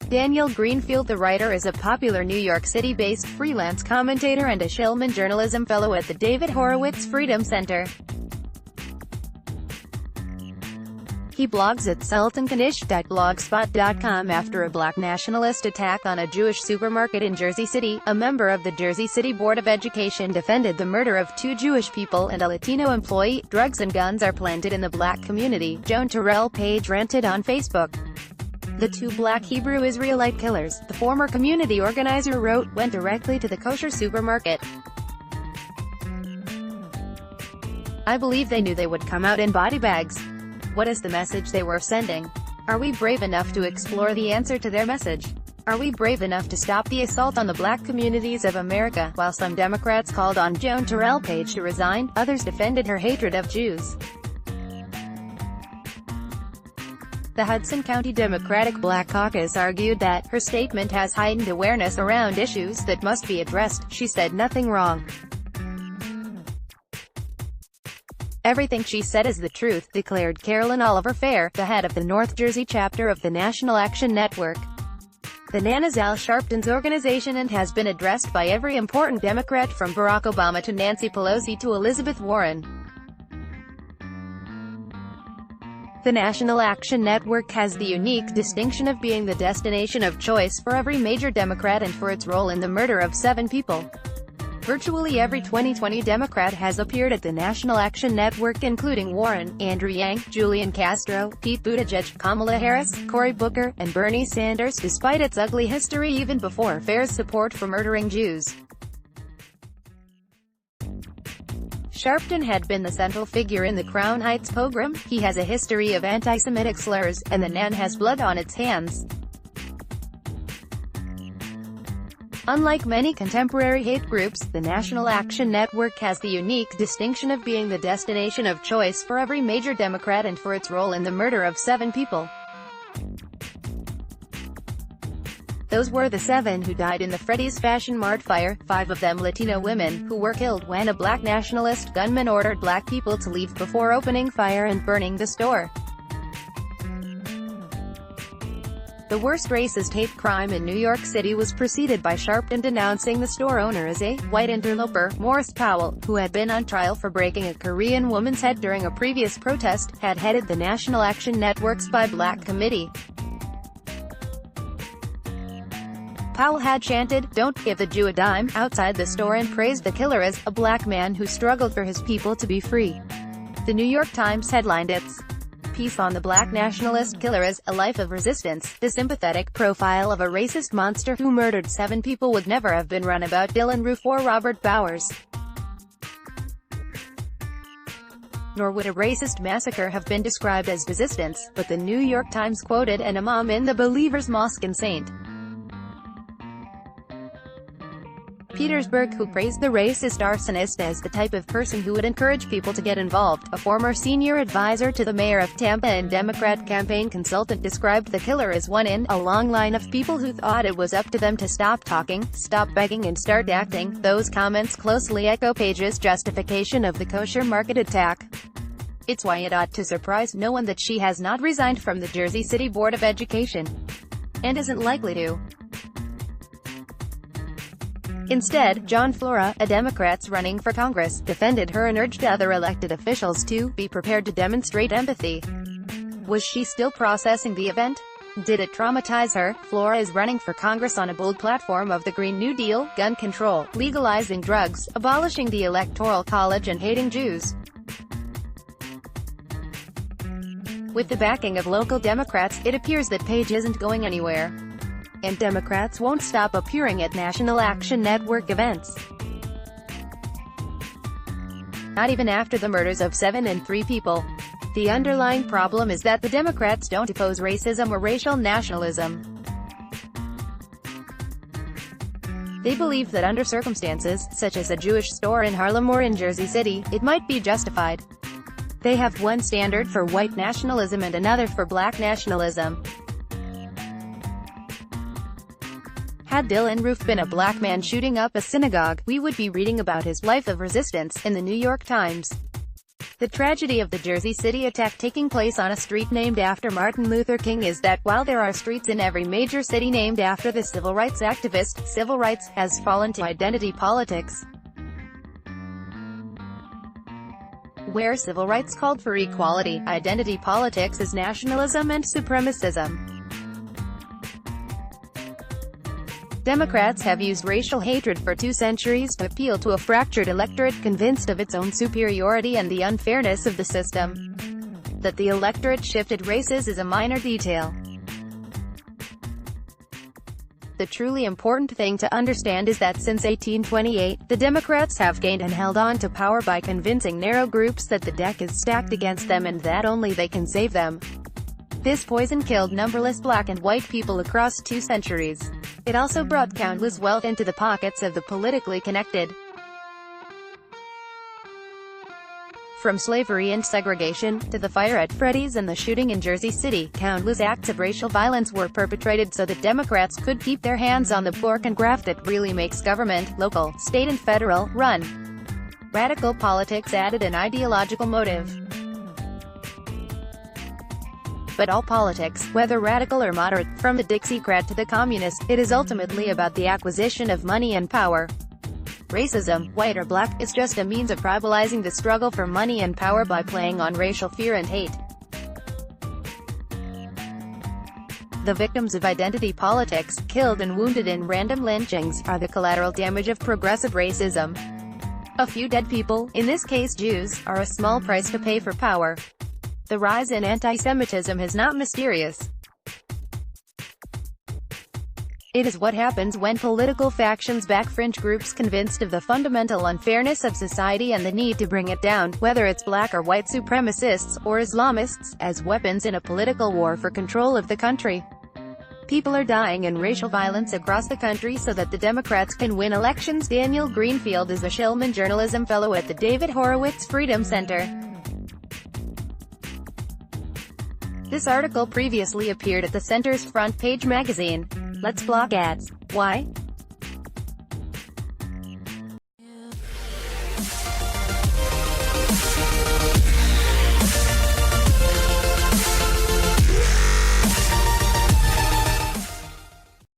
Daniel Greenfield, the writer, is a popular New York City-based freelance commentator and a Shillman Journalism Fellow at the David Horowitz Freedom Center. He blogs at sultankanish.blogspot.com after a black nationalist attack on a Jewish supermarket in Jersey City. A member of the Jersey City Board of Education defended the murder of 2 Jewish people and a Latino employee. Drugs and guns are planted in the black community, Joan Terrell Page ranted on Facebook. The 2 black Hebrew Israelite killers, the former community organizer wrote, went directly to the kosher supermarket. I believe they knew they would come out in body bags. What is the message they were sending? Are we brave enough to explore the answer to their message? Are we brave enough to stop the assault on the black communities of America? While some Democrats called on Joan Terrell Page to resign, others defended her hatred of Jews. The Hudson County Democratic Black Caucus argued that her statement has heightened awareness around issues that must be addressed. She said nothing wrong. Everything she said is the truth, declared Carolyn Oliver Fair, the head of the North Jersey chapter of the National Action Network. The NAN is Al Sharpton's organization and has been addressed by every important Democrat from Barack Obama to Nancy Pelosi to Elizabeth Warren. The National Action Network has the unique distinction of being the destination of choice for every major Democrat and for its role in the murder of 7 people. Virtually every 2020 Democrat has appeared at the National Action Network, including Warren, Andrew Yang, Julian Castro, Pete Buttigieg, Kamala Harris, Cory Booker, and Bernie Sanders, despite its ugly history even before Fair's support for murdering Jews. Sharpton had been the central figure in the Crown Heights pogrom. He has a history of anti-Semitic slurs, and the NAN has blood on its hands. Unlike many contemporary hate groups, the National Action Network has the unique distinction of being the destination of choice for every major Democrat and for its role in the murder of 7 people. Those were the 7 who died in the Freddy's Fashion Mart fire, 5 of them Latino women, who were killed when a black nationalist gunman ordered black people to leave before opening fire and burning the store. The worst racist hate crime in New York City was preceded by Sharpton denouncing the store owner as a white interloper. Morris Powell, who had been on trial for breaking a Korean woman's head during a previous protest, had headed the National Action Network's Buy Black Committee. Powell had chanted, "Don't give the Jew a dime," outside the store and praised the killer as a black man who struggled for his people to be free. The New York Times headlined its piece on the black nationalist killer as "A Life of Resistance." The sympathetic profile of a racist monster who murdered 7 people would never have been run about Dylan Roof or Robert Bowers. Nor would a racist massacre have been described as resistance, but the New York Times quoted an imam in the Believers Mosque in St. Petersburg who praised the racist arsonist as the type of person who would encourage people to get involved. A former senior advisor to the mayor of Tampa and Democrat campaign consultant described the killer as one in a long line of people who thought it was up to them to stop talking, stop begging and start acting. Those comments closely echo Page's justification of the kosher market attack. It's why it ought to surprise no one that she has not resigned from the Jersey City Board of Education, and isn't likely to. Instead, John Flora, a Democrat running for Congress, defended her and urged other elected officials to be prepared to demonstrate empathy. Was she still processing the event? Did it traumatize her? Flora is running for Congress on a bold platform of the Green New Deal, gun control, legalizing drugs, abolishing the Electoral College and hating Jews. With the backing of local Democrats, it appears that Page isn't going anywhere. And Democrats won't stop appearing at National Action Network events. Not even after the murders of 7 and 3 people. The underlying problem is that the Democrats don't oppose racism or racial nationalism. They believe that under circumstances, such as a Jewish store in Harlem or in Jersey City, it might be justified. They have one standard for white nationalism and another for black nationalism. Had Dylan Roof been a black man shooting up a synagogue, we would be reading about his life of resistance in the New York Times. The tragedy of the Jersey City attack taking place on a street named after Martin Luther King is that while there are streets in every major city named after the civil rights activist, civil rights has fallen to identity politics. Where civil rights called for equality, identity politics is nationalism and supremacism. Democrats have used racial hatred for 2 centuries to appeal to a fractured electorate convinced of its own superiority and the unfairness of the system. That the electorate shifted races is a minor detail. The truly important thing to understand is that since 1828, the Democrats have gained and held on to power by convincing narrow groups that the deck is stacked against them and that only they can save them. This poison killed numberless black and white people across 2 centuries. It also brought countless wealth into the pockets of the politically connected. From slavery and segregation, to the fire at Freddy's and the shooting in Jersey City, countless acts of racial violence were perpetrated so that Democrats could keep their hands on the pork and graft that really makes government, local, state and federal, run. Radical politics added an ideological motive. But all politics, whether radical or moderate, from the Dixiecrat to the communist, it is ultimately about the acquisition of money and power. Racism, white or black, is just a means of tribalizing the struggle for money and power by playing on racial fear and hate. The victims of identity politics, killed and wounded in random lynchings, are the collateral damage of progressive racism. A few dead people, in this case Jews, are a small price to pay for power. The rise in antisemitism is not mysterious. It is what happens when political factions back fringe groups convinced of the fundamental unfairness of society and the need to bring it down, whether it's black or white supremacists, or Islamists, as weapons in a political war for control of the country. People are dying in racial violence across the country so that the Democrats can win elections. Daniel Greenfield is a Shillman Journalism Fellow at the David Horowitz Freedom Center. This article previously appeared at the Center's front page magazine. Let's block ads. Why?